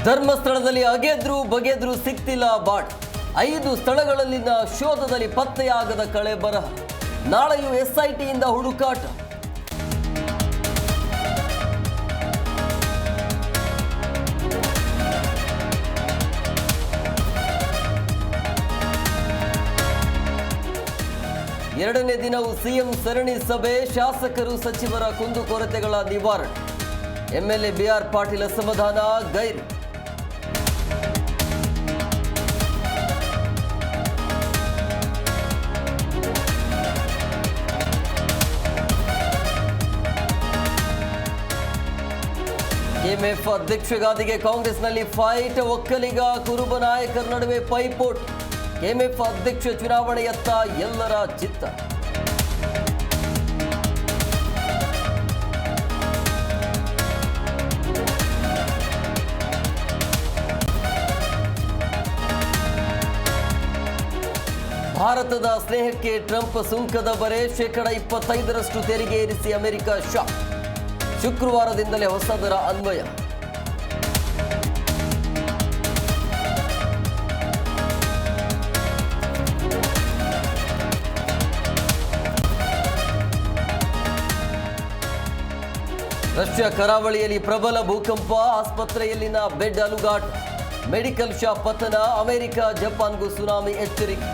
ಧರ್ಮಸ್ಥಳದಲ್ಲಿ ಅಗೆದ್ರು ಬಗೆದ್ರು ಸಿಕ್ತಿಲ್ಲ ಬಾಡ್ 5 ಸ್ಥಳಗಳಲ್ಲಿನ ಶೋಧದಲ್ಲಿ ಪತ್ತೆಯಾಗದ ಕಳೆ ಬರಹ. ನಾಳೆಯೂ ಎಸ್ಐಟಿಯಿಂದ ಹುಡುಕಾಟ. ಎರಡನೇ ದಿನವೂ ಸಿಎಂ ಸರಣಿ ಸಭೆ. ಶಾಸಕರು ಸಚಿವರ ಕುಂದುಕೊರತೆಗಳ ನಿವಾರಣೆ. ಎಂಎಲ್ಎ ಬಿಆರ್ ಪಾಟೀಲ್ ಅಸಮಾಧಾನ ಗೈರು. ಕೆಎಂಎಫ್ ಅಧ್ಯಕ್ಷಗಾದಿಗೆ ಕಾಂಗ್ರೆಸ್ನಲ್ಲಿ ಫೈಟ್. ಒಕ್ಕಲಿಗ ಕುರುಬ ನಾಯಕರ ನಡುವೆ ಪೈಪೋಟ್. ಕೆಎಂಎಫ್ ಅಧ್ಯಕ್ಷ ಚುನಾವಣೆಯತ್ತ ಎಲ್ಲರ ಚಿತ್ತ. ಭಾರತದ ಸ್ನೇಹಕ್ಕೆ ಟ್ರಂಪ್ ಸುಂಕದ ಬರೆ. 25% ತೆರಿಗೆ ಏರಿಸಿ ಅಮೆರಿಕ ಶಾಕ್. ಶುಕ್ರವಾರದಿಂದಲೇ ಹೊಸ ದರ ಅನ್ವಯ. ರಷ್ಯಾ ಕರಾವಳಿಯಲ್ಲಿ ಪ್ರಬಲ ಭೂಕಂಪ. ಆಸ್ಪತ್ರೆಯಲ್ಲಿನ ಬೆಡ್ ಅಲುಗಾಟ. ಮೆಡಿಕಲ್ ಶಾಪ್ ಪತನ. ಅಮೆರಿಕ ಜಪಾನ್ಗೂ ಸುನಾಮಿ ಎಚ್ಚರಿಕೆ.